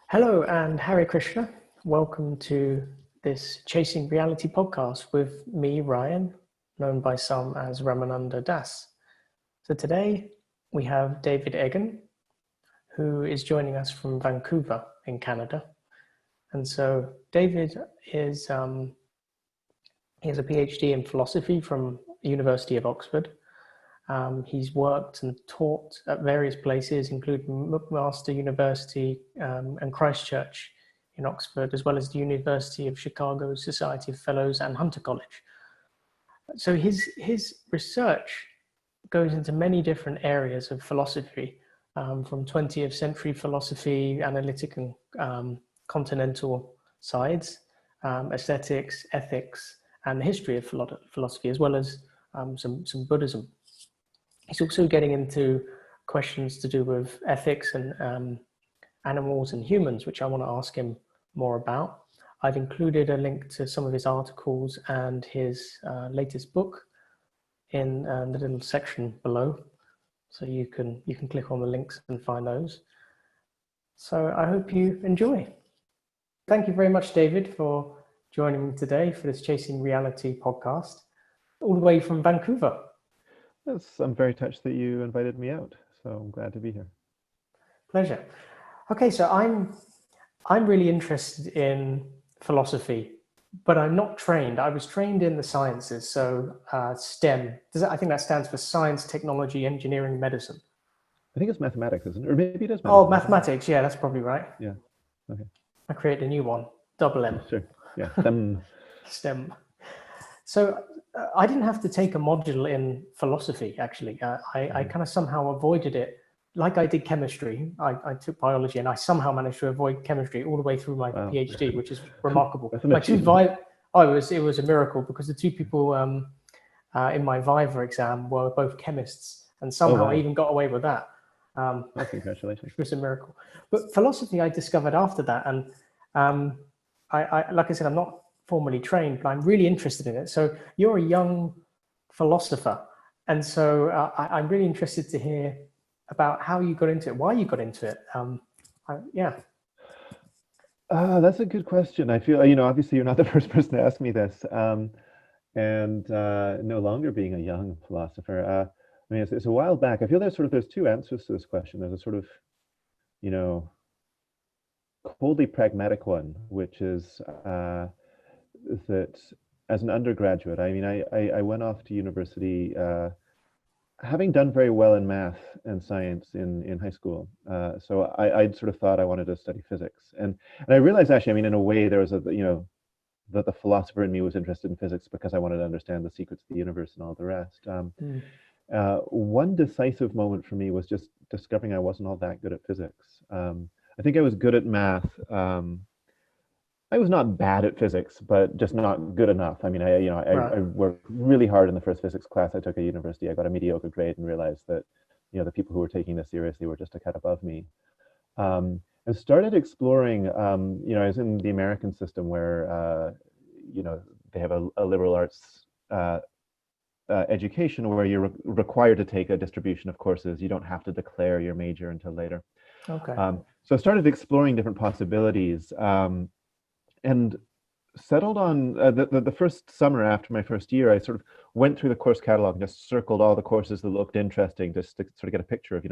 Hello and Hare Krishna. Welcome to this Chasing Reality podcast with me, Ryan, known by some as Ramananda Das. So today we have David Egan, who is joining us from Vancouver in Canada. And so David is he has a PhD in philosophy from the University of Oxford. He's worked and taught at various places, including McMaster University and Christchurch in Oxford, as well as the University of Chicago Society of Fellows and Hunter College. So his research goes into many different areas of philosophy, from 20th century philosophy, analytic and continental sides, aesthetics, ethics, and the history of philosophy, as well as some Buddhism. He's also getting into questions to do with ethics and animals and humans, which I want to ask him more about. I've included a link to some of his articles and his latest book in the little section below, so you can click on the links and find those. So I hope you enjoy. Thank you very much, David, for joining me today for this Chasing Reality podcast, all the way from Vancouver. Yes, I'm very touched that you invited me out, so I'm glad to be here. Pleasure. Okay, so I'm really interested in philosophy, but I'm not trained. I was trained in the sciences, so STEM. I think that stands for science, technology, engineering, medicine. I think it's mathematics, isn't it? Or maybe it is mathematics. Oh, mathematics. Yeah, that's probably right. Yeah. Okay. I created a new one, double M. Sure. Yeah. STEM. STEM. So I didn't have to take a module in philosophy, actually. I kind of somehow avoided it. Like I did chemistry, I took biology and I somehow managed to avoid chemistry all the way through my PhD, which is remarkable. It was a miracle, because the two people in my Viva exam were both chemists, and somehow I even got away with that. Congratulations. It was a miracle. But philosophy I discovered after that, and I like I said, I'm not formally trained, but I'm really interested in it. So you're a young philosopher, and so I'm really interested to hear about how you got into it, why you got into it. That's a good question. I feel, obviously you're not the first person to ask me this, and no longer being a young philosopher. I mean, it's a while back. I feel there's two answers to this question. There's a sort of, coldly pragmatic one, which is that as an undergraduate, I mean, I went off to university having done very well in math and science in high school. So I'd sort of thought I wanted to study physics. And I realized, actually, I mean, in a way, there was that the philosopher in me was interested in physics because I wanted to understand the secrets of the universe and all the rest. One decisive moment for me was just discovering I wasn't all that good at physics. I think I was good at math. I was not bad at physics, but just not good enough. I mean, I worked really hard in the first physics class I took at university. I got a mediocre grade and realized that, the people who were taking this seriously were just a cut above me. And started exploring, I was in the American system where, they have a liberal arts education where you're required to take a distribution of courses. You don't have to declare your major until later. Okay. So I started exploring different possibilities. And settled on the first summer after my first year, I sort of went through the course catalog and just circled all the courses that looked interesting, just to sort of get a picture of,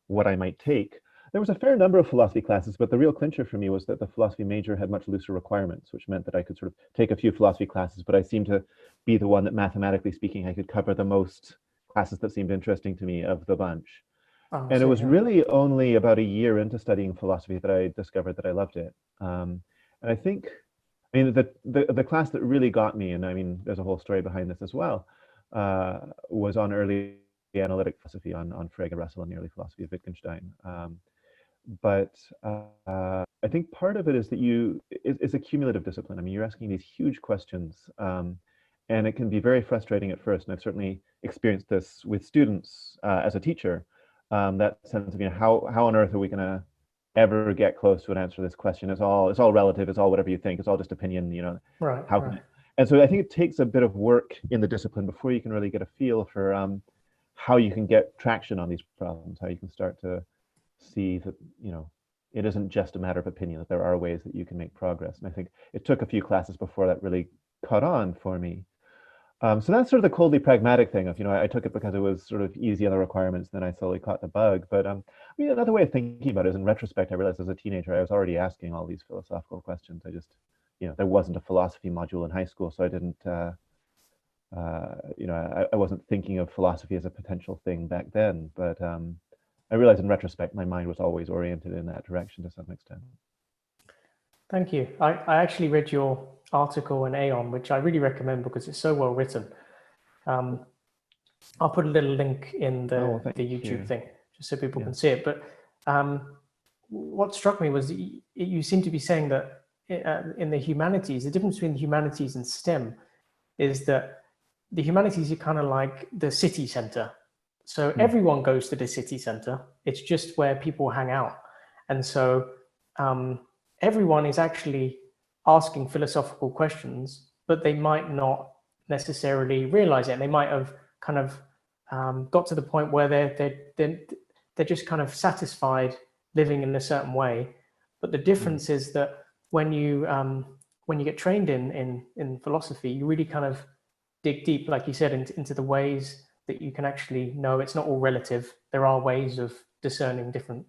what I might take. There was a fair number of philosophy classes, but the real clincher for me was that the philosophy major had much looser requirements, which meant that I could sort of take a few philosophy classes, but I seemed to be the one that, mathematically speaking, I could cover the most classes that seemed interesting to me of the bunch. And it was really only about a year into studying philosophy that I discovered that I loved it. And I think, the class that really got me, and I mean, there's a whole story behind this as well, was on early analytic philosophy, on Frege and Russell and the early philosophy of Wittgenstein. But I think part of it is that it's a cumulative discipline. I mean, you're asking these huge questions, and it can be very frustrating at first. And I've certainly experienced this with students as a teacher, that sense of, how on earth are we going to ever get close to an answer to this question? It's all relative. It's all whatever you think. It's all just opinion. Right. How can it? And so I think it takes a bit of work in the discipline before you can really get a feel for how you can get traction on these problems. How you can start to see that it isn't just a matter of opinion, that there are ways that you can make progress. And I think it took a few classes before that really caught on for me. So that's sort of the coldly pragmatic thing of, I took it because it was sort of easy on the requirements, then I slowly caught the bug. But I mean, another way of thinking about it is, in retrospect, I realized as a teenager, I was already asking all these philosophical questions. I just, there wasn't a philosophy module in high school, so I didn't, I wasn't thinking of philosophy as a potential thing back then. But I realized in retrospect, my mind was always oriented in that direction to some extent. Thank you. I actually read your article in Aeon, which I really recommend because it's so well written. I'll put a little link in the YouTube thing, just so people can see it. But what struck me was you seem to be saying that in the humanities, the difference between the humanities and STEM is that the humanities are kind of like the city center. So everyone goes to the city center. It's just where people hang out. And so everyone is actually asking philosophical questions, but they might not necessarily realize it. And they might have kind of got to the point where they're just kind of satisfied living in a certain way. But the difference is that when you get trained in philosophy, you really kind of dig deep, like you said, into the ways that you can actually know it's not all relative. There are ways of discerning different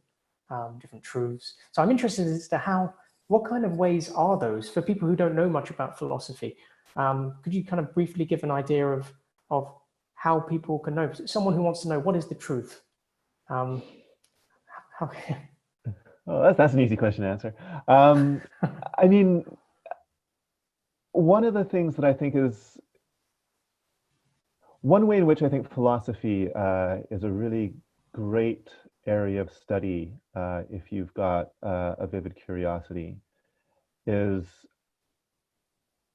truths. So I'm interested as to what kind of ways are those for people who don't know much about philosophy? Could you kind of briefly give an idea of how people can know? Someone who wants to know what is the truth. Oh, that's an easy question to answer. I mean, one of the things that I think is one way in which I think philosophy is a really great area of study if you've got a vivid curiosity is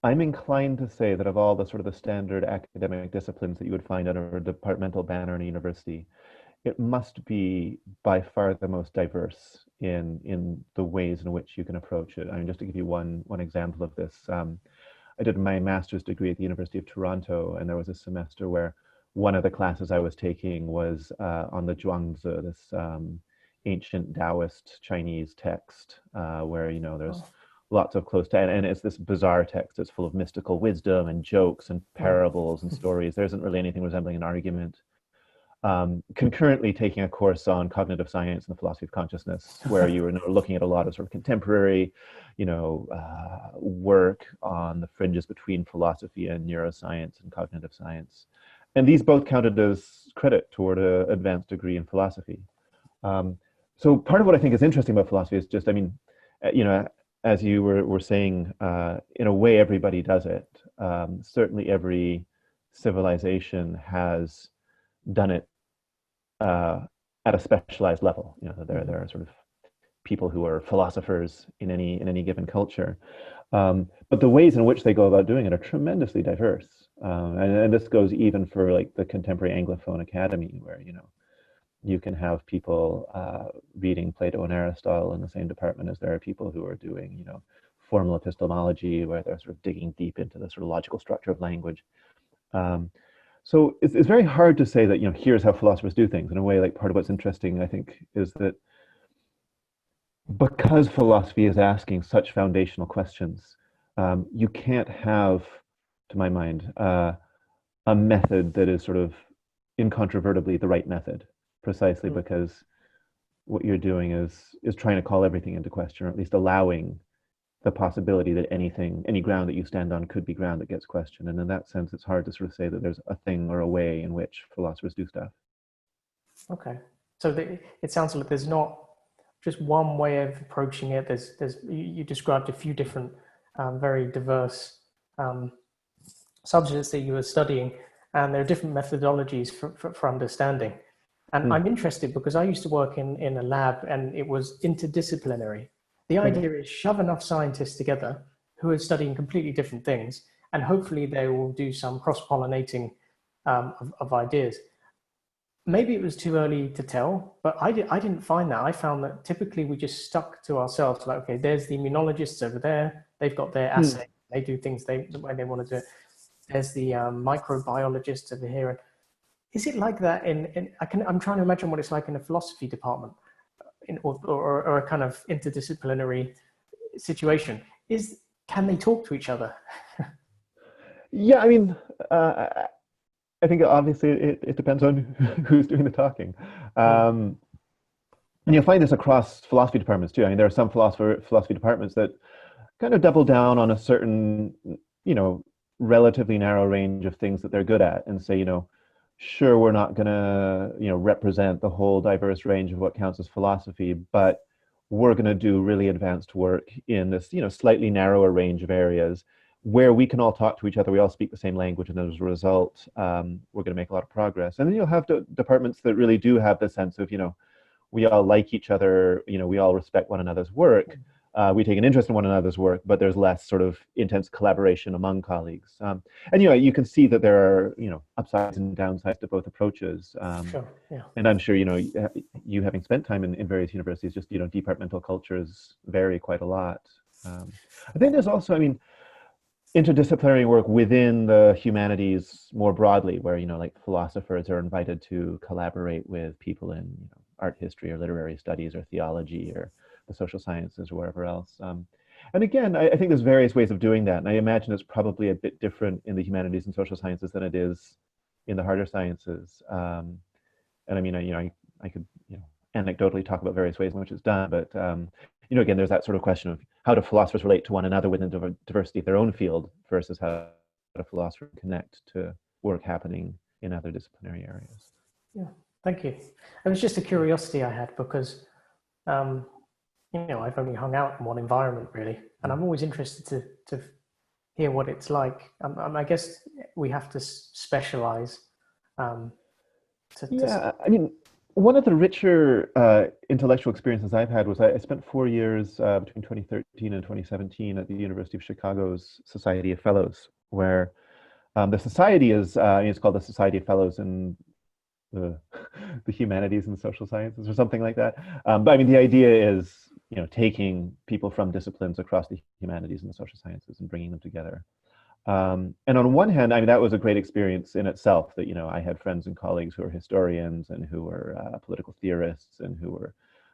I'm inclined to say that of all the sort of the standard academic disciplines that you would find under a departmental banner in a university, it must be by far the most diverse in the ways in which you can approach it. I mean, just to give you one example of this, I did my master's degree at the University of Toronto, and there was a semester where one of the classes I was taking was on the Zhuangzi, this ancient Taoist Chinese text, where there's lots of close to, and it's this bizarre text. It's full of mystical wisdom and jokes and parables and stories. There isn't really anything resembling an argument. Concurrently taking a course on cognitive science and the philosophy of consciousness, where you were looking at a lot of sort of contemporary, work on the fringes between philosophy and neuroscience and cognitive science. And these both counted as credit toward an advanced degree in philosophy. So part of what I think is interesting about philosophy is just, I mean, as you were saying, in a way, everybody does it. Certainly every civilization has done it at a specialized level. There are sort of people who are philosophers in any given culture, but the ways in which they go about doing it are tremendously diverse. And this goes even for like the contemporary Anglophone academy, where you can have people reading Plato and Aristotle in the same department as there are people who are doing formal epistemology, where they're sort of digging deep into the sort of logical structure of language. So it's very hard to say that, here's how philosophers do things. In a way, like part of what's interesting, I think, is that because philosophy is asking such foundational questions, you can't have, to my mind, a method that is sort of incontrovertibly the right method, precisely because what you're doing is trying to call everything into question, or at least allowing the possibility that any ground that you stand on could be ground that gets questioned. And in that sense, it's hard to sort of say that there's a thing or a way in which philosophers do stuff. Okay. So it sounds like there's not just one way of approaching it. You described a few different, very diverse subjects that you were studying, and there are different methodologies for understanding. And I'm interested because I used to work in a lab, and it was interdisciplinary. The idea is shove enough scientists together who are studying completely different things, and hopefully they will do some cross-pollinating of ideas. Maybe it was too early to tell, but I didn't find that. I found that typically we just stuck to ourselves, like, okay, there's the immunologists over there. They've got their assay. They do things the way they want to do it. There's the microbiologists over here. And is it like that I'm trying to imagine what it's like in a philosophy department. or a kind of interdisciplinary situation, can they talk to each other? Yeah, I mean, I think obviously it depends on who's doing the talking. And you'll find this across philosophy departments too. I mean, there are some philosophy departments that kind of double down on a certain, relatively narrow range of things that they're good at and say, sure, we're not going to, represent the whole diverse range of what counts as philosophy, but we're going to do really advanced work in this, slightly narrower range of areas where we can all talk to each other. We all speak the same language, and as a result, we're going to make a lot of progress. And then you'll have departments that really do have the sense of, we all like each other, we all respect one another's work. We take an interest in one another's work, but there's less sort of intense collaboration among colleagues. And you can see that there are upsides and downsides to both approaches. Sure, yeah. And I'm sure you having spent time in various universities, just departmental cultures vary quite a lot. I think there's also, interdisciplinary work within the humanities more broadly, where like philosophers are invited to collaborate with people in art history or literary studies or theology or the social sciences or wherever else. And again, I think there's various ways of doing that. And I imagine it's probably a bit different in the humanities and social sciences than it is in the harder sciences. And I mean, I could, anecdotally talk about various ways in which it's done, but, again, there's that sort of question of how do philosophers relate to one another within the diversity of their own field versus how do philosophers connect to work happening in other disciplinary areas. Yeah, thank you. It was just a curiosity I had because, I've only hung out in one environment really, and I'm always interested to hear what it's like. I guess we have to specialize. One of the richer intellectual experiences I've had was I spent 4 years between 2013 and 2017 at the University of Chicago's Society of Fellows, where the society is, it's called the Society of Fellows in the humanities and social sciences or something like that. But the idea is, taking people from disciplines across the humanities and the social sciences and bringing them together. And on one hand, that was a great experience in itself that, I had friends and colleagues who were historians and who were political theorists and who were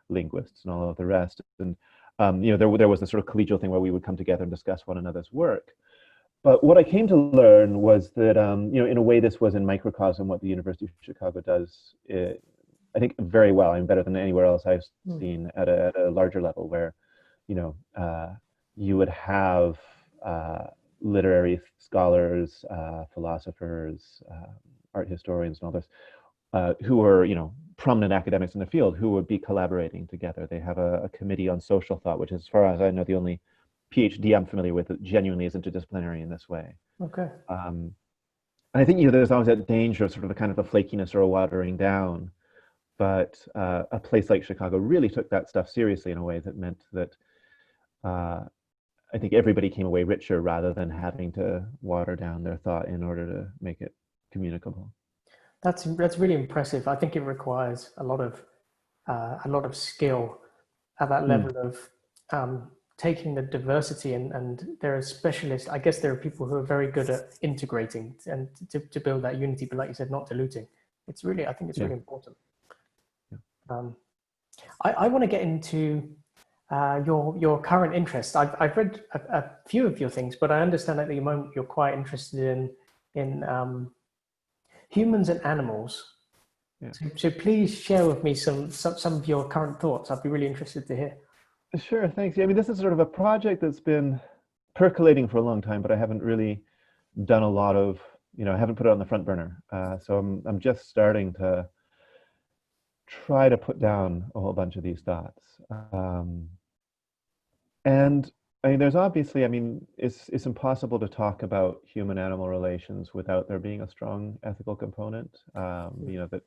linguists and all of the rest. And, there was a sort of collegial thing where we would come together and discuss one another's work. But what I came to learn was that, in a way, this was in microcosm what the University of Chicago does, I think, very well, better than anywhere else I've seen at a larger level, where, you would have literary scholars, philosophers, art historians, and all this, who were, prominent academics in the field who would be collaborating together. They have a committee on social thought, which is, as far as I know, the only PhD I'm familiar with that genuinely is interdisciplinary in this way. Okay. I think there's always that danger of sort of a kind of a flakiness or a watering down, but a place like Chicago really took that stuff seriously in a way that meant that I think everybody came away richer rather than having to water down their thought in order to make it communicable. That's really impressive. I think it requires a lot of skill at that level of taking the diversity and there are specialists. I guess there are people who are very good at integrating and to build that unity, but like you said, not diluting. I think it's really important. Yeah. I want to get into your current interests. I've read a few of your things, but I understand at the moment you're quite interested in humans and animals. Yeah. So please share with me some of your current thoughts. I'd be really interested to hear. Sure, thanks. Yeah, this is sort of a project that's been percolating for a long time, but I haven't really done a lot of, I haven't put it on the front burner. So I'm just starting to try to put down a whole bunch of these thoughts. And there's obviously, it's impossible to talk about human-animal relations without there being a strong ethical component. That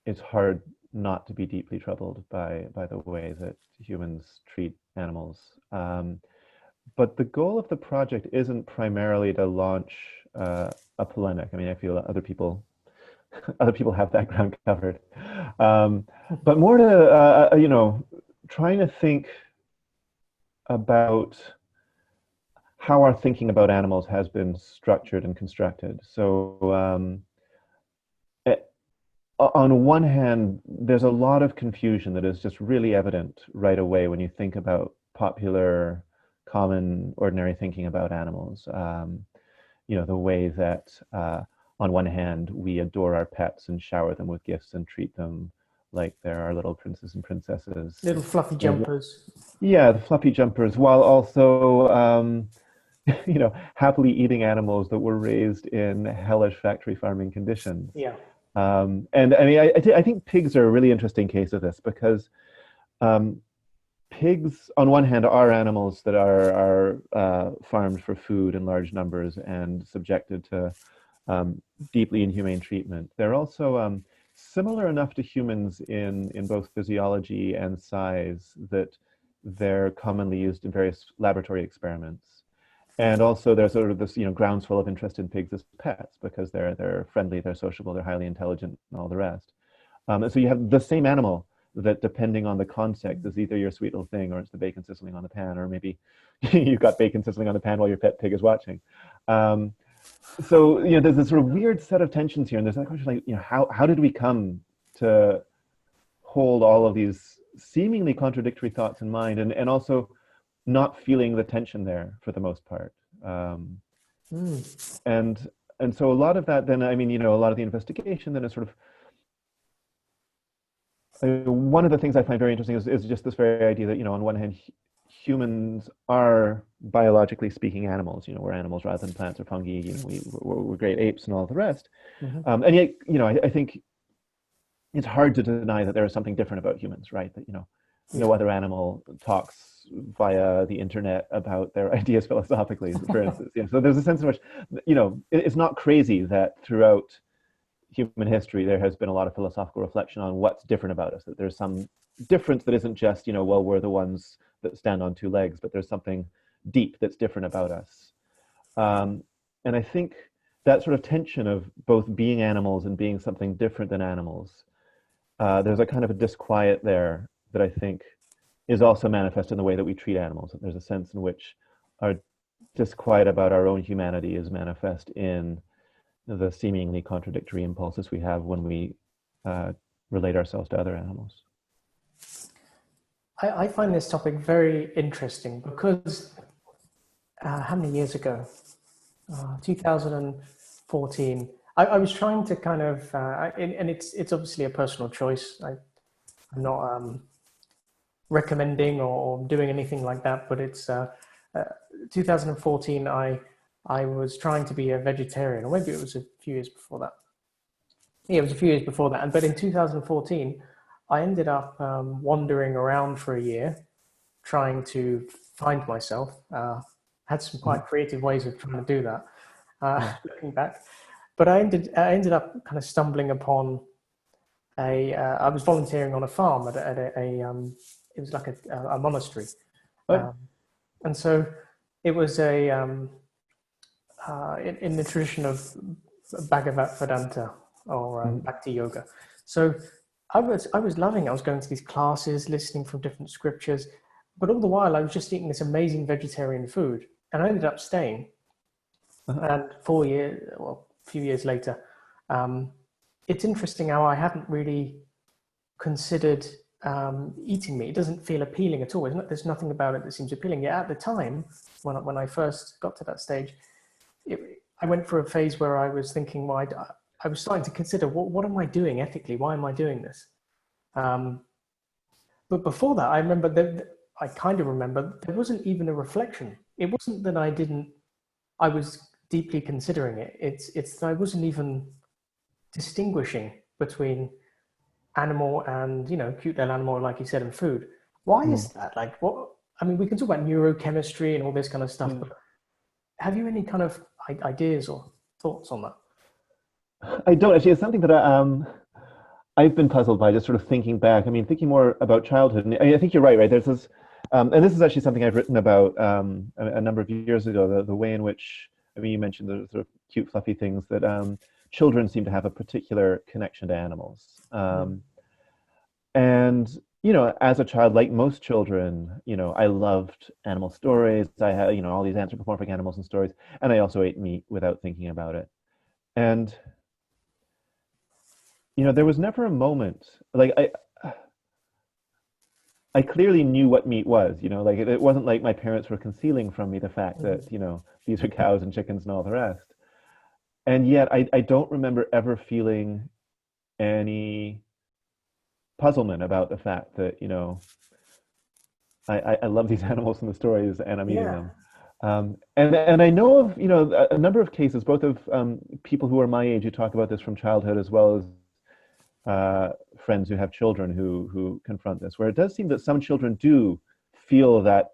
it's hard not to be deeply troubled by the way that humans treat animals. But the goal of the project isn't primarily to launch a polemic. I feel other people have that ground covered. But more to, trying to think about how our thinking about animals has been structured and constructed. So on one hand, there's a lot of confusion that is just really evident right away when you think about popular, common, ordinary thinking about animals. The way that on one hand, we adore our pets and shower them with gifts and treat them like they're our little princes and princesses. Little fluffy jumpers. Yeah, the fluffy jumpers, while also, happily eating animals that were raised in hellish factory farming conditions. Yeah. And I mean, I think pigs are a really interesting case of this because pigs, on one hand, are animals that are farmed for food in large numbers and subjected to deeply inhumane treatment. They're also similar enough to humans in both physiology and size that they're commonly used in various laboratory experiments. And also there's sort of this, groundswell of interest in pigs as pets because they're friendly, they're sociable, they're highly intelligent, and all the rest. And so you have the same animal that, depending on the context, is either your sweet little thing or it's the bacon sizzling on the pan, or maybe you've got bacon sizzling on the pan while your pet pig is watching. So there's this sort of weird set of tensions here, and there's that question like, how did we come to hold all of these seemingly contradictory thoughts in mind, and also not feeling the tension there for the most part. And so a lot of that then, a lot of the investigation then is sort of, one of the things I find very interesting is just this very idea that, on one hand, humans are biologically speaking animals. We're animals rather than plants or fungi. We're great apes and all the rest. Mm-hmm. And yet, I think it's hard to deny that there is something different about humans, right? That, no other animal talks via the internet about their ideas philosophically, for instance. So there's a sense in which, it's not crazy that throughout human history there has been a lot of philosophical reflection on what's different about us, that there's some difference that isn't just, well, we're the ones that stand on two legs, but there's something deep that's different about us. And I think that sort of tension of both being animals and being something different than animals, there's a kind of a disquiet there that I think is also manifest in the way that we treat animals. There's a sense in which our disquiet about our own humanity is manifest in the seemingly contradictory impulses we have when we relate ourselves to other animals. I find this topic very interesting because how many years ago? 2014. I was trying to kind of, and it's obviously a personal choice. I'm not recommending or doing anything like that, but it's 2014. I was trying to be a vegetarian, or maybe it was a few years before that. Yeah, it was a few years before that. But in 2014, I ended up wandering around for a year, trying to find myself. Had some quite creative ways of trying to do that, looking back. But I ended up kind of stumbling upon I was volunteering on a farm at it was like a monastery. And so it was in the tradition of Bhagavad Vedanta or Bhakti Yoga. So I was loving it. I was going to these classes, listening from different scriptures, but all the while I was just eating this amazing vegetarian food, and I ended up staying. And a few years later, it's interesting how I hadn't really considered eating meat. It doesn't feel appealing at all. There's nothing about it that seems appealing. Yet at the time, when I first got to that stage, I went through a phase where I was thinking, well, I was starting to consider, what am I doing ethically? Why am I doing this? But before that, I kind of remember there wasn't even a reflection. It wasn't that I was deeply considering it. It's that I wasn't even distinguishing between animal and, cute little animal, like you said, and food. Why is that? Like, what? I mean, we can talk about neurochemistry and all this kind of stuff, but have you any kind of ideas or thoughts on that? I don't actually. It's something that I've been puzzled by, just sort of thinking back. I mean, thinking more about childhood. And I think you're right. There's this, and this is actually something I've written about a number of years ago. The way in which, you mentioned the sort of cute, fluffy things that children seem to have a particular connection to animals. And as a child, like most children, I loved animal stories. I had, all these anthropomorphic animals and stories, and I also ate meat without thinking about it. And there was never a moment, like I clearly knew what meat was, like it wasn't like my parents were concealing from me the fact that, these are cows and chickens and all the rest. And yet I don't remember ever feeling any puzzlement about the fact that, I love these animals in the stories and I'm eating Yeah. them. And I know of, a number of cases, both of people who are my age who talk about this from childhood, as well as friends who have children who confront this, where it does seem that some children do feel that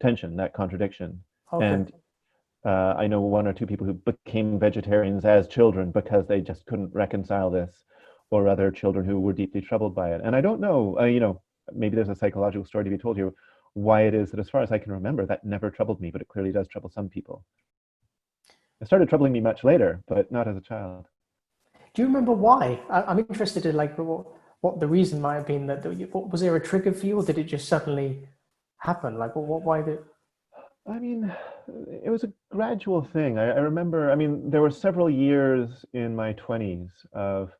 tension, that contradiction. Okay. And I know one or two people who became vegetarians as children because they just couldn't reconcile this, or other children who were deeply troubled by it. And I don't know, maybe there's a psychological story to be told here, why it is that, as far as I can remember, that never troubled me, but it clearly does trouble some people. It started troubling me much later, but not as a child. Do you remember why? I'm interested in like what the reason might have been. That was there a trigger for you, or did it just suddenly happen? Like why did? I mean, it was a gradual thing. I remember, there were several years in my 20s of,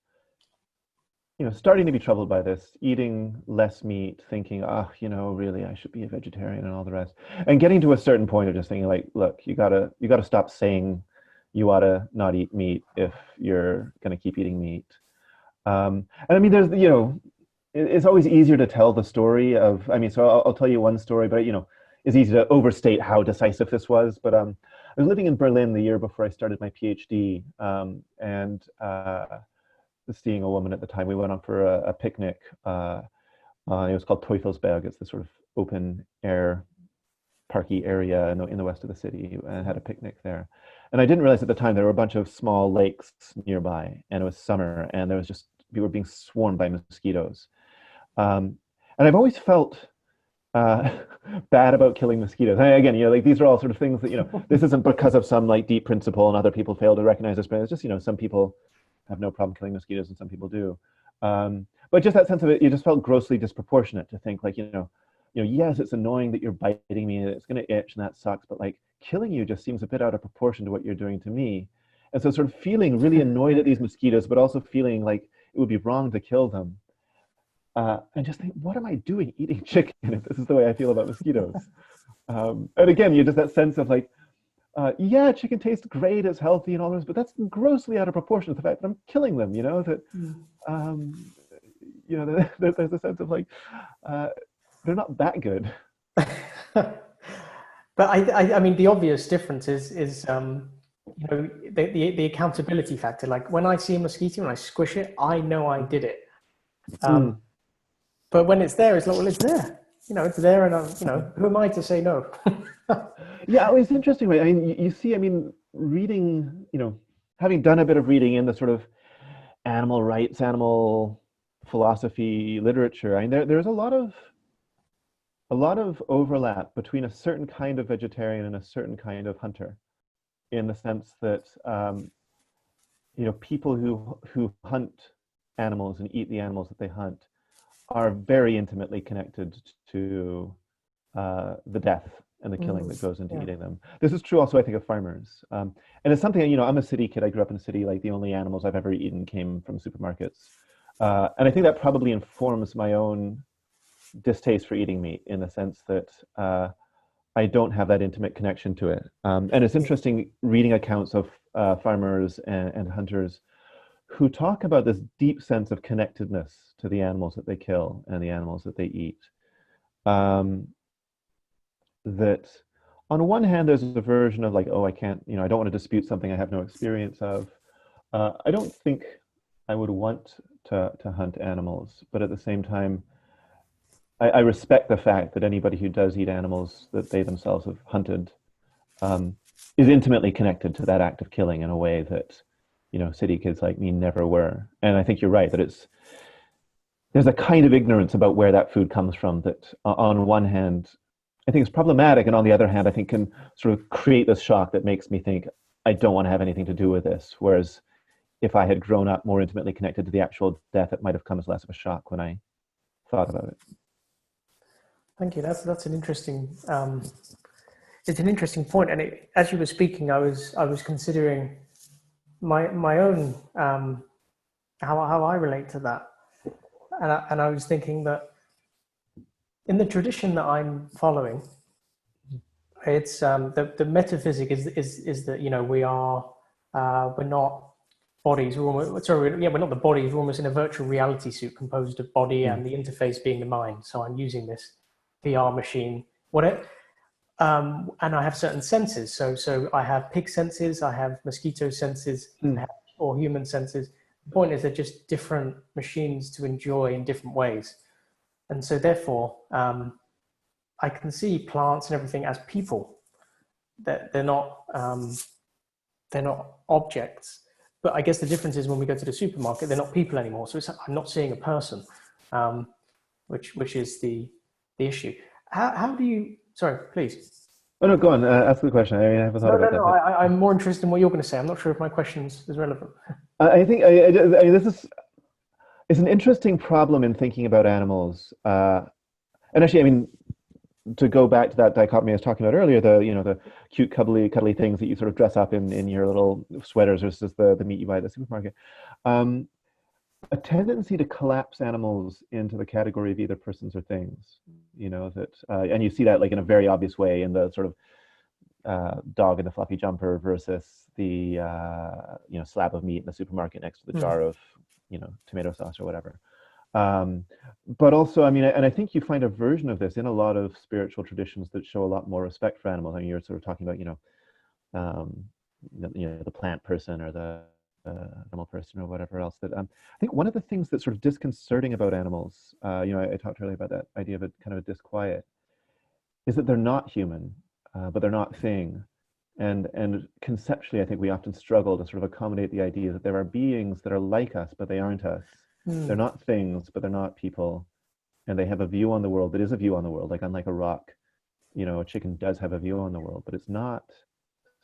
starting to be troubled by this, eating less meat, thinking, really, I should be a vegetarian and all the rest. And getting to a certain point of just thinking like, look, you gotta stop saying you ought to not eat meat if you're going to keep eating meat. And there's, it's always easier to tell the story of, so I'll tell you one story, but, it's easy to overstate how decisive this was. But I was living in Berlin the year before I started my PhD, and seeing a woman at the time. We went on for a picnic. It was called Teufelsberg. It's this sort of open air parky area in the west of the city, and had a picnic there. And I didn't realize at the time there were a bunch of small lakes nearby, and it was summer, and there was just, we were being swarmed by mosquitoes. And I've always felt bad about killing mosquitoes. And again, like these are all sort of things that, this isn't because of some like deep principle and other people fail to recognize this, but it's just, some people have no problem killing mosquitoes and some people do. But just that sense of it, you just felt grossly disproportionate to think like, yes, it's annoying that you're biting me and it's going to itch and that sucks, but like killing you just seems a bit out of proportion to what you're doing to me. And so sort of feeling really annoyed at these mosquitoes, but also feeling like it would be wrong to kill them. And just think, what am I doing eating chicken if this is the way I feel about mosquitoes? And again, you just that sense of like, yeah, chicken tastes great, it's healthy and all this, but that's grossly out of proportion to the fact that I'm killing them, that, there's a sense of like, they're not that good. But I mean, the obvious difference is the accountability factor. Like when I see a mosquito and I squish it, I know I did it. But when it's there, it's like, well, it's there. It's there, and who am I to say no? Yeah, it's interesting, right? You see, reading, having done a bit of reading in the sort of animal rights, animal philosophy literature, there's a lot of overlap between a certain kind of vegetarian and a certain kind of hunter, in the sense that people who hunt animals and eat the animals that they hunt are very intimately connected to the death and the killing that goes into eating them. This is true also, I think, of farmers. And it's something, I'm a city kid. I grew up in a city. Like the only animals I've ever eaten came from supermarkets. And I think that probably informs my own distaste for eating meat, in the sense that I don't have that intimate connection to it. And it's interesting reading accounts of farmers and hunters who talk about this deep sense of connectedness to the animals that they kill and the animals that they eat. That on one hand, there's a version of like, oh, I can't, I don't want to dispute something I have no experience of. I don't think I would want to hunt animals, but at the same time, I respect the fact that anybody who does eat animals that they themselves have hunted is intimately connected to that act of killing in a way that, city kids like me never were. And I think you're right, that there's a kind of ignorance about where that food comes from that on one hand, I think is problematic, and on the other hand, I think can sort of create this shock that makes me think, I don't want to have anything to do with this. Whereas if I had grown up more intimately connected to the actual death, it might have come as less of a shock when I thought about it. Thank you. That's an interesting. It's an interesting point, and as you were speaking, I was considering my own how I relate to that. And I was thinking that in the tradition that I'm following, it's the metaphysic is that, you know, we're not bodies. We're not the bodies. We're almost in a virtual reality suit composed of body and the interface being the mind. So I'm using this VR machine. And I have certain senses. So I have pig senses, I have mosquito senses, or human senses. The point is they're just different machines to enjoy in different ways. And so therefore, I can see plants and everything as people. That they're not objects. But I guess the difference is when we go to the supermarket, they're not people anymore. So I'm not seeing a person, which is the issue. How do you? Sorry, please. Oh no, go on. Ask the question. I haven't thought about that. No. I'm more interested in what you're going to say. I'm not sure if my question's is relevant. I think it's an interesting problem in thinking about animals. And actually, I mean, to go back to that dichotomy I was talking about earlier, the cute, cuddly things that you sort of dress up in your little sweaters versus the meat you buy at the supermarket. A tendency to collapse animals into the category of either persons or things, you know, that, and you see that like in a very obvious way in the sort of dog in the fluffy jumper versus the, slab of meat in the supermarket next to the jar of, tomato sauce or whatever. But also, I mean, and I think you find a version of this in a lot of spiritual traditions that show a lot more respect for animals. I mean, you're sort of talking about, the plant person or the animal person or whatever else. That I think one of the things that's sort of disconcerting about animals, I talked earlier about that idea of a kind of a disquiet, is that they're not human, but they're not thing. And conceptually, I think we often struggle to sort of accommodate the idea that there are beings that are like us, but they aren't us. They're not things, but they're not people. And they have a view on the world that is a view on the world. Like unlike a rock, a chicken does have a view on the world, but it's not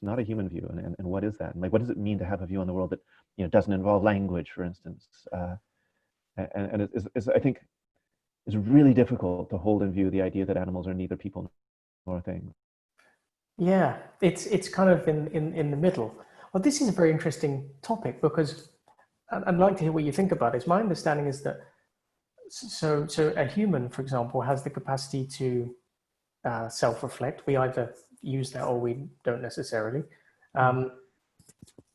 a human view. And what is that? And like, what does it mean to have a view on the world that, doesn't involve language, for instance? And it's I think it's really difficult to hold in view the idea that animals are neither people nor things. Yeah, it's kind of in the middle. Well, this is a very interesting topic because I'd like to hear what you think about it. My understanding is that so a human, for example, has the capacity to self-reflect. We either use that or we don't necessarily. And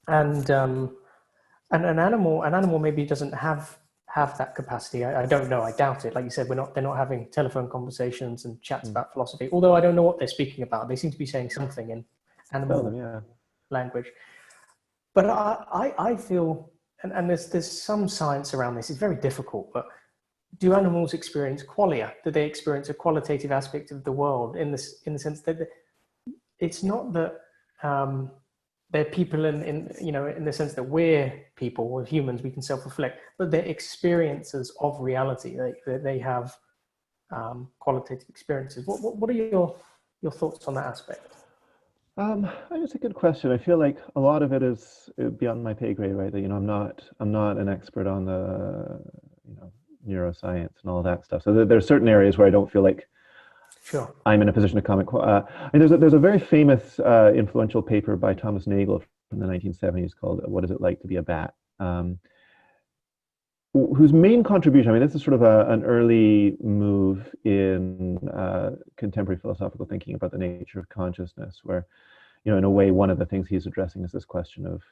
an animal maybe doesn't have that capacity. I don't know. I doubt it. Like you said, they're not having telephone conversations and chats about philosophy. Although I don't know what they're speaking about. They seem to be saying something in animal language. But I feel, and there's some science around this. It's very difficult, but do animals experience qualia? Do they experience a qualitative aspect of the world in the sense that it's not that they're people in the sense that we're people or humans, we can self-reflect, but they're experiences of reality. They have qualitative experiences. What are your thoughts on that aspect? It's a good question. I feel like a lot of it is beyond my pay grade, right? That I'm not an expert on the neuroscience and all that stuff. So there's certain areas where I don't feel like sure I'm in a position to comment. There's a very famous, influential paper by Thomas Nagel from the 1970s called "What Is It Like to Be a Bat?" Whose main contribution, I mean, this is sort of an early move in contemporary philosophical thinking about the nature of consciousness, where, in a way, one of the things he's addressing is this question of,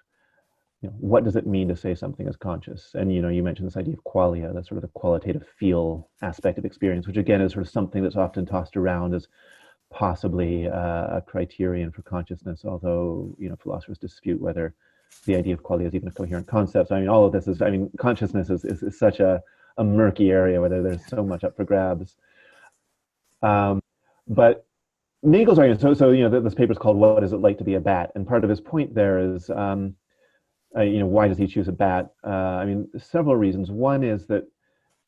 what does it mean to say something is conscious? And, you mentioned this idea of qualia, that's sort of the qualitative feel aspect of experience, which again is sort of something that's often tossed around as possibly a criterion for consciousness, although, philosophers dispute whether the idea of qualia is even a coherent concept. So, I mean, all of this is, consciousness is such a murky area where there's so much up for grabs. But Nagel's argument, so this paper is called "What Is It Like to Be a Bat?" And part of his point there is, why does he choose a bat? Several reasons. One is that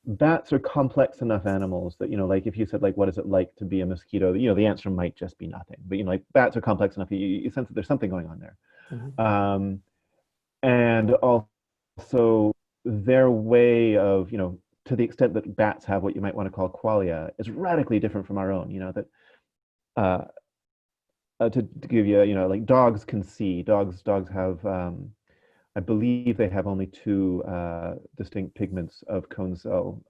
bats are complex enough animals that, like if you said, like, what is it like to be a mosquito? The answer might just be nothing. But, like bats are complex enough, you sense that there's something going on there. Mm-hmm. And also their way of, to the extent that bats have what you might want to call qualia, is radically different from our own, to give you, like dogs can see, dogs have, I believe they have only two distinct pigments of cone cell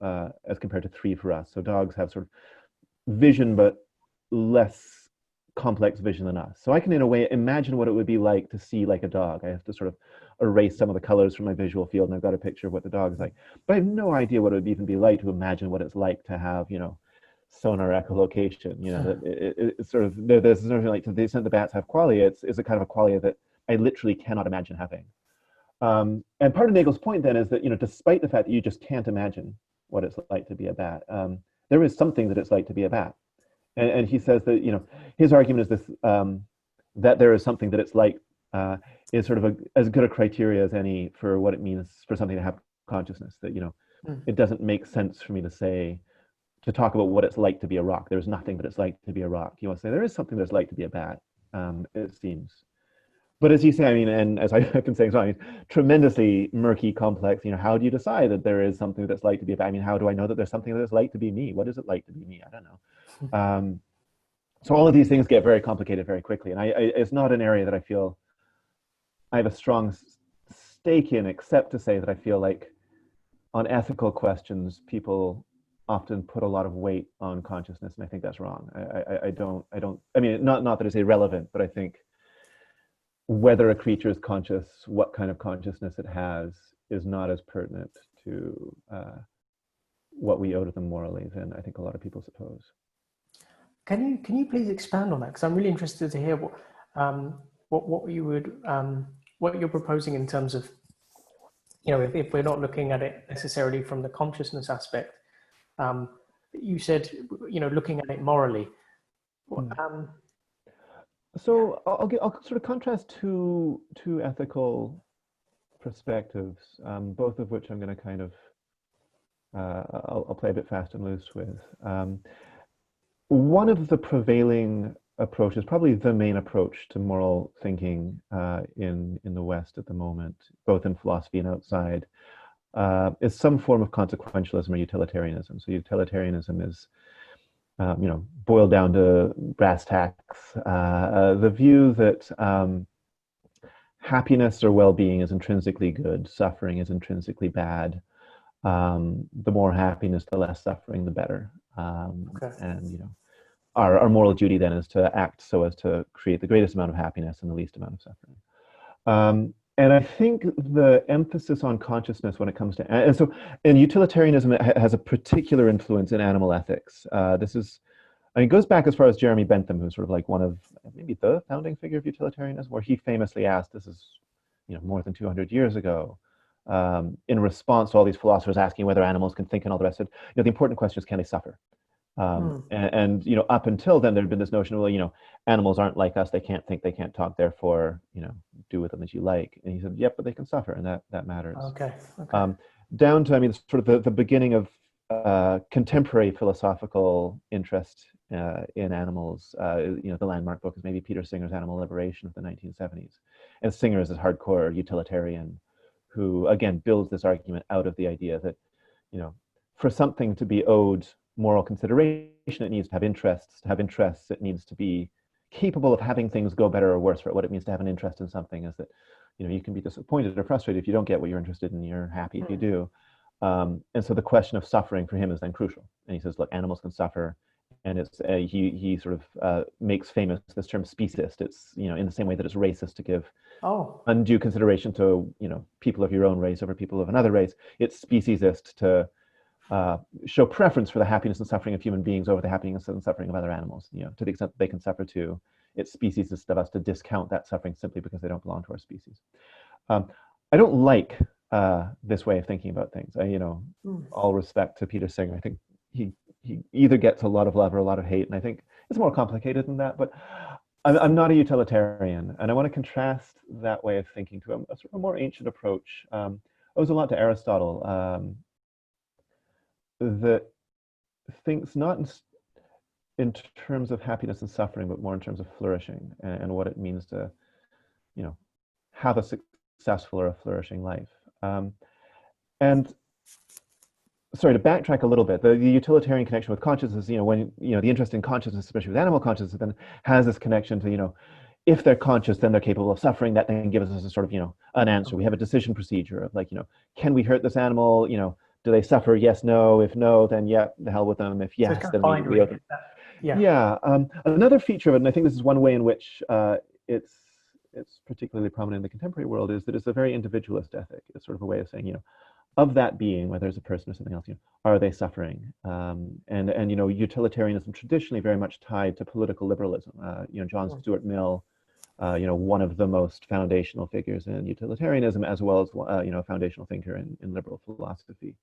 as compared to three for us. So dogs have sort of vision, but less complex vision than us. So I can, in a way, imagine what it would be like to see like a dog. I have to sort of erase some of the colors from my visual field, and I've got a picture of what the dog is like. But I have no idea what it would even be like to imagine what it's like to have, sonar echolocation. It's sort of, there's something like, to the extent the bats have qualia, it's a kind of a qualia that I literally cannot imagine having. And part of Nagel's point then is that, despite the fact that you just can't imagine what it's like to be a bat, there is something that it's like to be a bat. And he says that, his argument is this, that there is something that it's like, is sort of as good a criteria as any for what it means for something to have consciousness. That, it doesn't make sense for me to talk about what it's like to be a rock. There's nothing that it's like to be a rock. You want to say there is something that's like to be a bat, it seems. But as you say, and as I've been saying, so tremendously murky, complex. How do you decide that there is something that's like to be a bat? How do I know that there's something that's like to be me? What is it like to be me? I don't know. So all of these things get very complicated very quickly, and it's not an area that I feel I have a strong stake in, except to say that I feel like on ethical questions, people often put a lot of weight on consciousness, and I think that's wrong. I don't. Not that it's irrelevant, but I think whether a creature is conscious, what kind of consciousness it has, is not as pertinent to what we owe to them morally than I think a lot of people suppose. Can you please expand on that? Because I'm really interested to hear what you're proposing in terms of, if we're not looking at it necessarily from the consciousness aspect. You said, looking at it morally. So I'll sort of contrast two ethical perspectives, both of which I'm going to kind of I'll play a bit fast and loose with. One of the prevailing approaches, probably the main approach to moral thinking in the West at the moment, both in philosophy and outside, is some form of consequentialism or utilitarianism. So utilitarianism is, boiled down to brass tacks, the view that happiness or well-being is intrinsically good, suffering is intrinsically bad. The more happiness, the less suffering, the better. Okay. And our moral duty then is to act so as to create the greatest amount of happiness and the least amount of suffering. And I think the emphasis on consciousness when it comes to, and so in utilitarianism, it has a particular influence in animal ethics. It goes back as far as Jeremy Bentham, who's sort of like one of maybe the founding figure of utilitarianism, where he famously asked, this is more than 200 years ago, in response to all these philosophers asking whether animals can think and all the rest of it, the important question is, can they suffer? And up until then, there had been this notion of, well, animals aren't like us, they can't think, they can't talk, therefore, do with them as you like. And he said, yep, but they can suffer, and that matters. Okay. Down to, sort of the beginning of contemporary philosophical interest in animals. The landmark book is maybe Peter Singer's Animal Liberation of the 1970s. And Singer is this hardcore utilitarian who, again, builds this argument out of the idea that, for something to be owed moral consideration, it needs to have interests. To have interests, it needs to be capable of having things go better or worse for it. What it means to have an interest in something is that, you can be disappointed or frustrated if you don't get what you're interested in. You're happy if you do. And so the question of suffering for him is then crucial. And he says, look, animals can suffer. And it's he sort of makes famous this term speciesist. It's, in the same way that it's racist to give undue consideration to, people of your own race over people of another race. It's speciesist to show preference for the happiness and suffering of human beings over the happiness and suffering of other animals. To the extent that they can suffer too, it's speciesist of us to discount that suffering simply because they don't belong to our species. I don't like this way of thinking about things. All respect to Peter Singer. I think he either gets a lot of love or a lot of hate, and I think it's more complicated than that. But I'm not a utilitarian, and I want to contrast that way of thinking to a sort of more ancient approach. I owes a lot to Aristotle. That thinks not in terms of happiness and suffering, but more in terms of flourishing and what it means to, have a successful or a flourishing life. And sorry, to backtrack a little bit, the utilitarian connection with consciousness, when, the interest in consciousness, especially with animal consciousness, then has this connection to, if they're conscious, then they're capable of suffering. That then gives us a sort of, an answer. We have a decision procedure of like, can we hurt this animal? Do they suffer? Yes, no. If no, then yeah, the hell with them. If yes, so then we open. Yeah. Yeah. Another feature of it, and I think this is one way in which it's particularly prominent in the contemporary world, is that it's a very individualist ethic. It's sort of a way of saying, of that being, whether it's a person or something else, are they suffering? And utilitarianism traditionally very much tied to political liberalism. John Stuart Mill, one of the most foundational figures in utilitarianism, as well as a foundational thinker in liberal philosophy.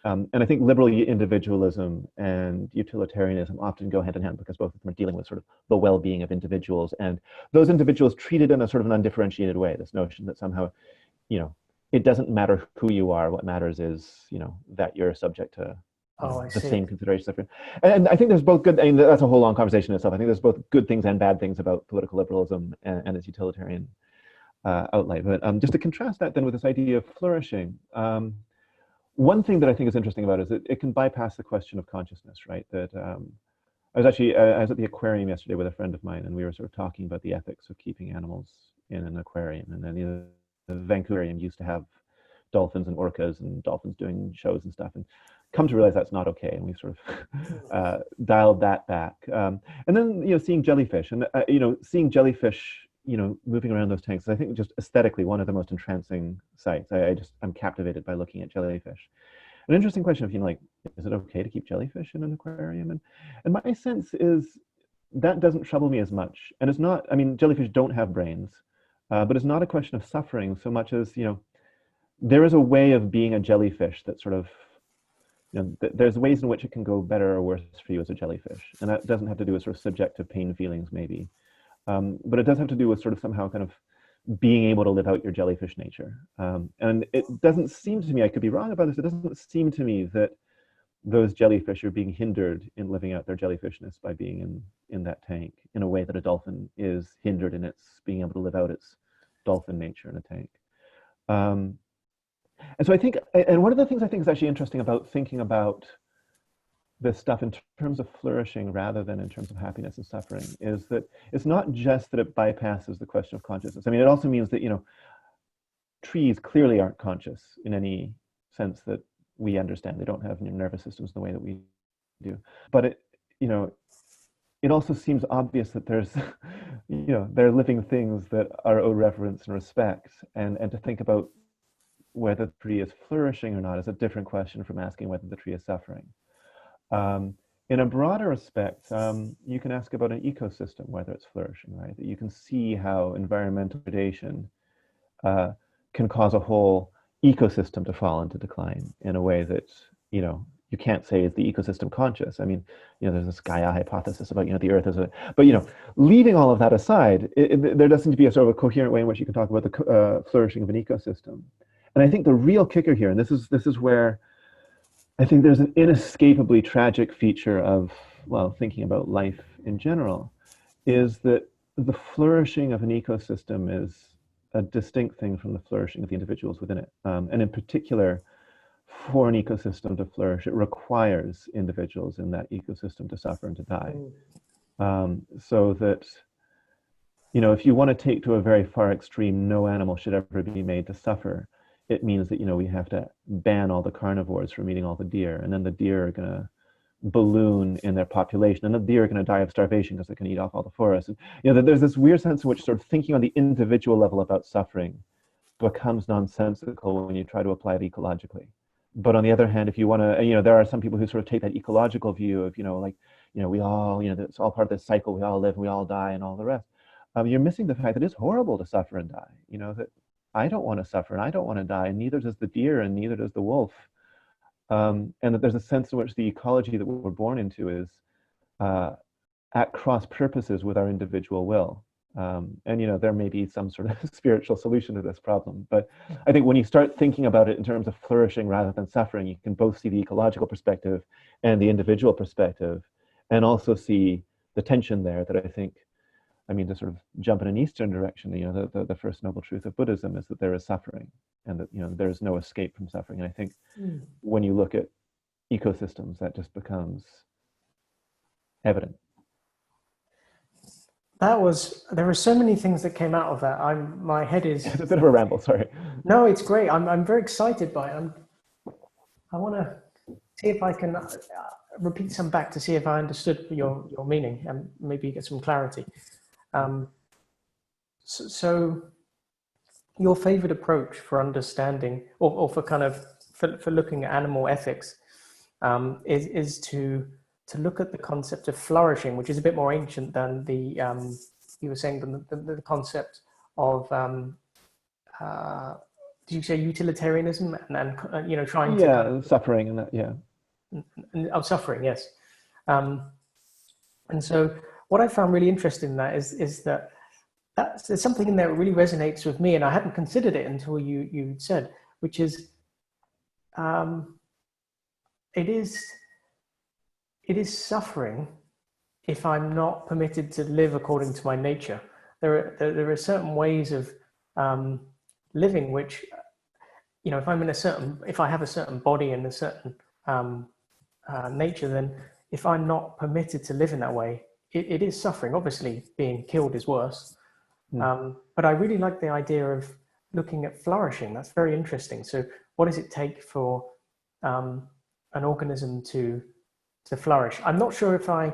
And I think liberal individualism and utilitarianism often go hand in hand, because both of them are dealing with sort of the well-being of individuals, and those individuals treated in a sort of an undifferentiated way. This notion that somehow, it doesn't matter who you are. What matters is, that you're subject to the same considerations. And I think there's both good, that's a whole long conversation in itself. I think there's both good things and bad things about political liberalism and its utilitarian outlet. But just to contrast that then with this idea of flourishing, one thing that I think is interesting about it is that it can bypass the question of consciousness, right? That I was at the aquarium yesterday with a friend of mine, and we were sort of talking about the ethics of keeping animals in an aquarium. And then the Vancouver aquarium used to have dolphins and orcas and dolphins doing shows and stuff, and come to realize that's not okay. And we sort of dialed that back. And then, seeing jellyfish, and, seeing jellyfish, moving around those tanks, I think just aesthetically one of the most entrancing sights. I'm captivated by looking at jellyfish. An interesting question of, is it okay to keep jellyfish in an aquarium? And my sense is that doesn't trouble me as much. And it's not, jellyfish don't have brains, but it's not a question of suffering so much as, there is a way of being a jellyfish that sort of, there's ways in which it can go better or worse for you as a jellyfish. And that doesn't have to do with sort of subjective pain feelings, maybe. But it does have to do with sort of somehow kind of being able to live out your jellyfish nature. And it doesn't seem to me, I could be wrong about this, it doesn't seem to me that those jellyfish are being hindered in living out their jellyfishness by being in that tank in a way that a dolphin is hindered in its being able to live out its dolphin nature in a tank. And so I think, and one of the things I think is actually interesting about thinking about this stuff in terms of flourishing rather than in terms of happiness and suffering is that it's not just that it bypasses the question of consciousness. It also means that, trees clearly aren't conscious in any sense that we understand. They don't have nervous systems in the way that we do. But it also seems obvious that there's, there are living things that are owed reverence and respect, and to think about whether the tree is flourishing or not is a different question from asking whether the tree is suffering. In a broader respect, you can ask about an ecosystem, whether it's flourishing, right? That you can see how environmental predation can cause a whole ecosystem to fall into decline in a way that, you can't say is the ecosystem conscious. There's this Gaia hypothesis about, the Earth as a, but, leaving all of that aside, there does seem to be a sort of a coherent way in which you can talk about the flourishing of an ecosystem. And I think the real kicker here, and this is where I think there's an inescapably tragic feature of, thinking about life in general, is that the flourishing of an ecosystem is a distinct thing from the flourishing of the individuals within it. And in particular, for an ecosystem to flourish, it requires individuals in that ecosystem to suffer and to die. So that, if you want to take to a very far extreme, no animal should ever be made to suffer, it means that, we have to ban all the carnivores from eating all the deer, and then the deer are going to balloon in their population, and the deer are going to die of starvation because they can eat off all the forests. And, there's this weird sense in which sort of thinking on the individual level about suffering becomes nonsensical when you try to apply it ecologically. But on the other hand, if you want to, there are some people who sort of take that ecological view of, we all, it's all part of this cycle, we all live, we all die, and all the rest. You're missing the fact that it's horrible to suffer and die, that I don't want to suffer and I don't want to die, and neither does the deer and neither does the wolf. And that there's a sense in which the ecology that we're born into is at cross purposes with our individual will. And there may be some sort of spiritual solution to this problem, but I think when you start thinking about it in terms of flourishing rather than suffering, you can both see the ecological perspective and the individual perspective, and also see the tension there that I think, to sort of jump in an Eastern direction, the first noble truth of Buddhism is that there is suffering, and that, there is no escape from suffering. And I think when you look at ecosystems, that just becomes evident. there are so many things that came out of that. My head It's is, a bit of a ramble, sorry. no, it's great. I'm very excited by it. I want to see if I can repeat some back to see if I understood your meaning and maybe get some clarity. So your favorite approach for understanding or for kind of for looking at animal ethics is to look at the concept of flourishing, which is a bit more ancient than the you were saying the concept of did you say utilitarianism and you know trying to kind Suffering and that, yeah. of suffering, yes. And so what I found really interesting in that is that there's something in there that really resonates with me, and I hadn't considered it until you said, which is it is suffering if I'm not permitted to live according to my nature. There are certain ways of living which, you know, if I have a certain body and a certain nature, then if I'm not permitted to live in that way, it is suffering. Obviously, being killed is worse. But I really like the idea of looking at flourishing. That's very interesting. So what does it take for an organism to flourish? I'm not sure if I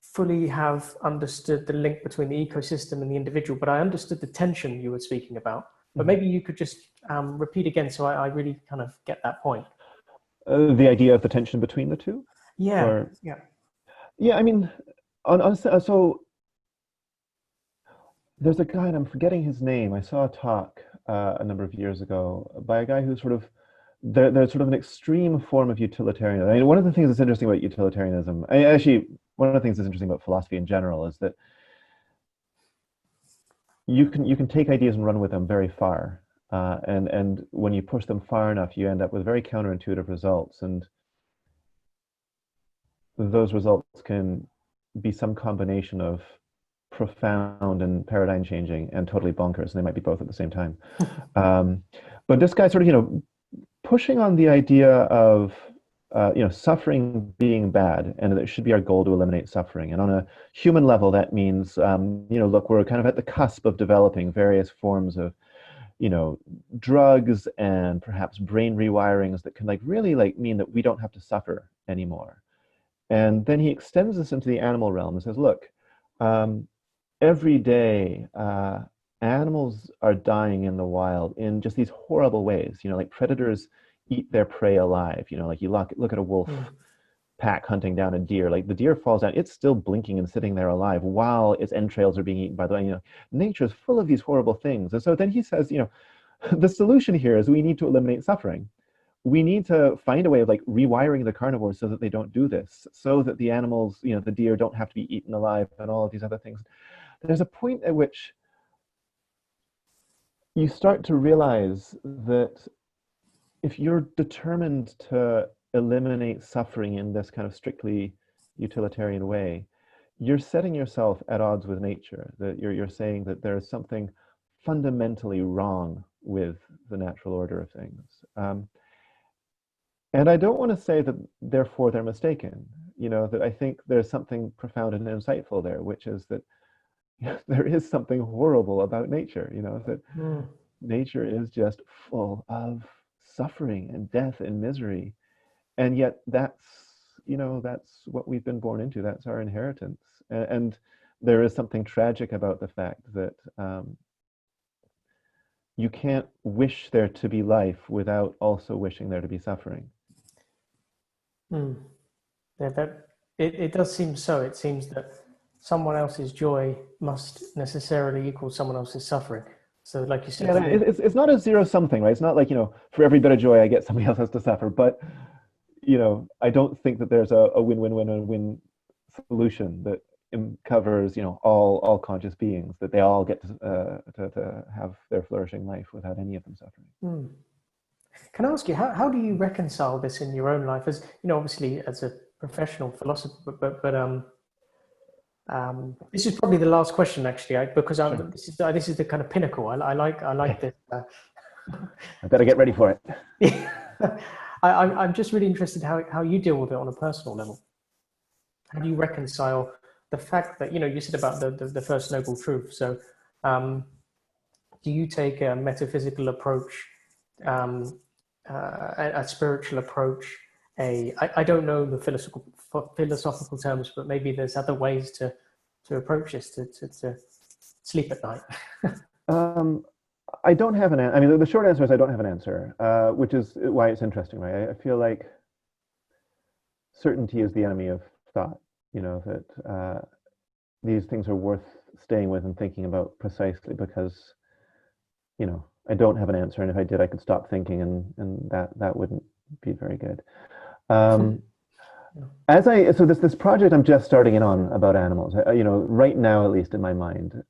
fully have understood the link between the ecosystem and the individual, but I understood the tension you were speaking about. But maybe you could just repeat again so I really kind of get that point. The idea of the tension between the two? Yeah, Yeah, I mean, so there's a guy, and I'm forgetting his name. I saw a talk a number of years ago by a guy who's there's sort of an extreme form of utilitarianism. I mean, one of the things that's interesting about utilitarianism, actually, one of the things that's interesting about philosophy in general is that you can take ideas and run with them very far. And when you push them far enough, you end up with very counterintuitive results. And those results can be some combination of profound and paradigm changing and totally bonkers, and they might be both at the same time. But this guy sort of, pushing on the idea of suffering being bad, and that it should be our goal to eliminate suffering. And on a human level, that means look, we're kind of at the cusp of developing various forms of drugs and perhaps brain rewirings that can really mean that we don't have to suffer anymore. And then he extends this into the animal realm and says, look, every day animals are dying in the wild in just these horrible ways. Like predators eat their prey alive. Like you look at a wolf pack hunting down a deer. Like the deer falls down, it's still blinking and sitting there alive while its entrails are being eaten by the nature is full of these horrible things. And so then he says, the solution here is we need to eliminate suffering. We need to find a way of rewiring the carnivores so that they don't do this, so that the animals, the deer don't have to be eaten alive and all of these other things. There's a point at which you start to realize that if you're determined to eliminate suffering in this kind of strictly utilitarian way, you're setting yourself at odds with nature. That you're saying that there's something fundamentally wrong with the natural order of things. And I don't want to say that therefore they're mistaken. That I think there's something profound and insightful there, which is that there is something horrible about nature. That nature is just full of suffering and death and misery, and yet that's what we've been born into. That's our inheritance. And there is something tragic about the fact that you can't wish there to be life without also wishing there to be suffering. Yeah, it does seem so. It seems that someone else's joy must necessarily equal someone else's suffering. So like you said, it's not a zero-sum thing, right? It's not like, for every bit of joy I get, somebody else has to suffer. But, I don't think that there's a win-win-win-win solution that covers, all conscious beings, that they all get to have their flourishing life without any of them suffering. Can I ask you, how do you reconcile this in your own life? As obviously as a professional philosopher, but this is probably the last question, actually, because Sure. This is the kind of pinnacle. I like this. I better get ready for it. Yeah. I'm just really interested how you deal with it on a personal level. How do you reconcile the fact that, you said about the first noble truth. So do you take a metaphysical approach, a spiritual approach? I don't know the philosophical terms, but maybe there's other ways to approach this, to sleep at night. I don't have an answer. I mean, the short answer is I don't have an answer, which is why it's interesting, right? I feel like certainty is the enemy of thought, that these things are worth staying with and thinking about precisely because, I don't have an answer. And if I did, I could stop thinking and that wouldn't be very good. So this project I'm just starting in on about animals, right now, at least in my mind,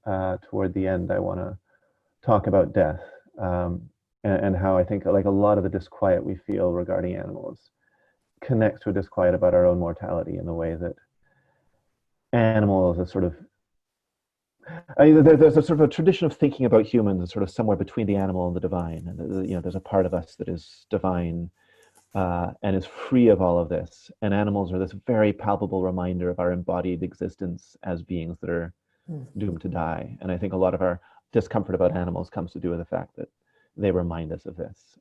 toward the end, I want to talk about death and how I think like a lot of the disquiet we feel regarding animals connects to a disquiet about our own mortality in the way that animals are sort of, there's a sort of a tradition of thinking about humans as sort of somewhere between the animal and the divine, and there's a part of us that is divine and is free of all of this, and animals are this very palpable reminder of our embodied existence as beings that are doomed to die. And I think a lot of our discomfort about animals comes to do with the fact that they remind us of this.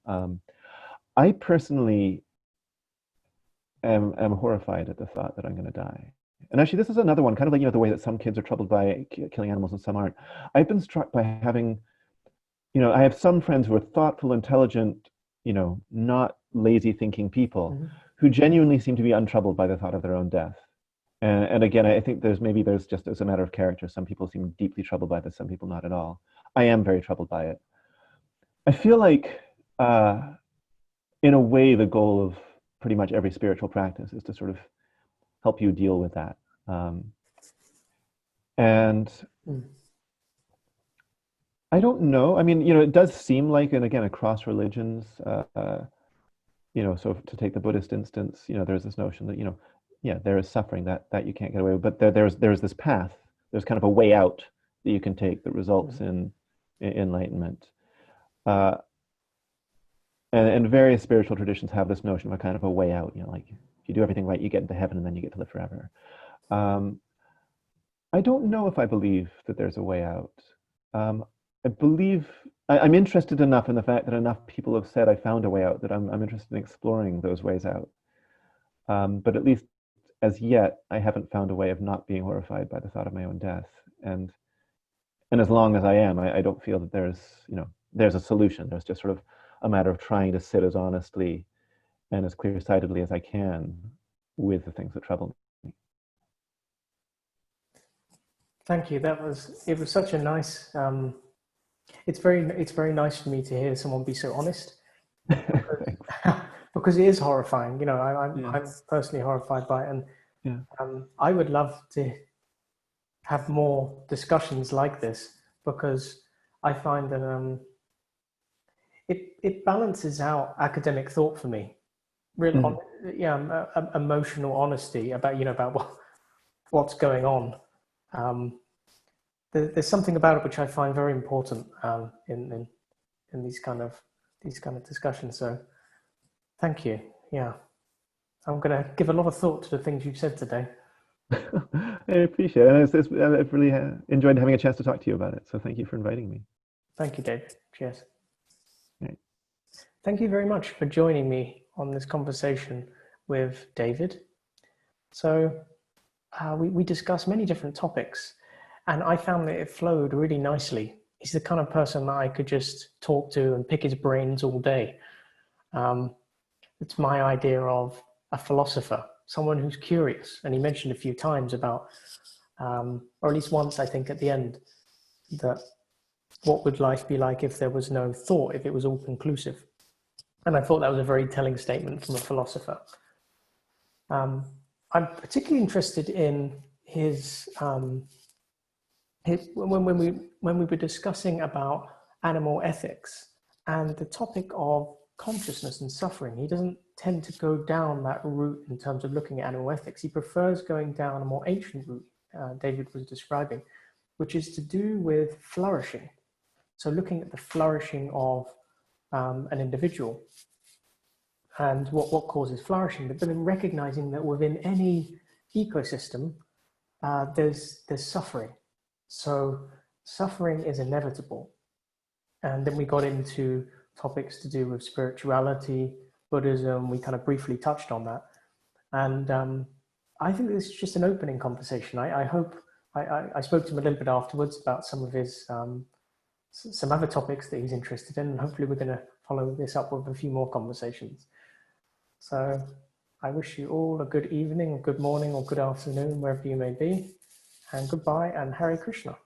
I personally am horrified at the thought that I'm going to die. And actually, this is another one, kind of like, the way that some kids are troubled by killing animals and some aren't. I've been struck by having, I have some friends who are thoughtful, intelligent, not lazy thinking people who genuinely seem to be untroubled by the thought of their own death. And again, I think there's just as a matter of character, some people seem deeply troubled by this, some people not at all. I am very troubled by it. I feel like, in a way, the goal of pretty much every spiritual practice is to sort of help you deal with that. And I don't know. I mean, it does seem like, and again, across religions, so to take the Buddhist instance, there's this notion that, there is suffering that you can't get away with, but there's this path. There's kind of a way out that you can take that results in enlightenment. And various spiritual traditions have this notion of a kind of a way out. Like if you do everything right, you get into heaven and then you get to live forever. I don't know if I believe that there's a way out. I believe I'm interested enough in the fact that enough people have said I found a way out that I'm interested in exploring those ways out. But at least as yet, I haven't found a way of not being horrified by the thought of my own death. And as long as I am, I don't feel that there's a solution. There's just sort of a matter of trying to sit as honestly and as clear-sightedly as I can with the things that trouble me. Thank you. It was such a nice, it's very nice for me to hear someone be so honest, because it is horrifying. I'm personally horrified by it, and I would love to have more discussions like this, because I find that it balances out academic thought for me. Real, emotional honesty about what's going on. There's something about it which I find very important in these kind of discussions. So, thank you. Yeah, I'm going to give a lot of thought to the things you've said today. I appreciate it, and I've really enjoyed having a chance to talk to you about it. So, thank you for inviting me. Thank you, David. Cheers. Right. Thank you very much for joining me on this conversation with David. So we discussed many different topics, and I found that it flowed really nicely. He's the kind of person that I could just talk to and pick his brains all day. It's my idea of a philosopher, someone who's curious. And he mentioned a few times about, or at least once, I think, at the end, that what would life be like if there was no thought, if it was all conclusive? And I thought that was a very telling statement from a philosopher. I'm particularly interested in his when we were discussing about animal ethics and the topic of consciousness and suffering. He doesn't tend to go down that route in terms of looking at animal ethics. He prefers going down a more ancient route David was describing, which is to do with flourishing. So looking at the flourishing of an individual and what causes flourishing, but then recognizing that within any ecosystem, there's suffering. So suffering is inevitable. And then we got into topics to do with spirituality, Buddhism. We kind of briefly touched on that. And I think this is just an opening conversation. I hope, I spoke to him a little bit afterwards about some of his, some other topics that he's interested in. And hopefully we're going to follow this up with a few more conversations. So I wish you all a good evening, or good morning, or good afternoon, wherever you may be. And goodbye, and Hare Krishna.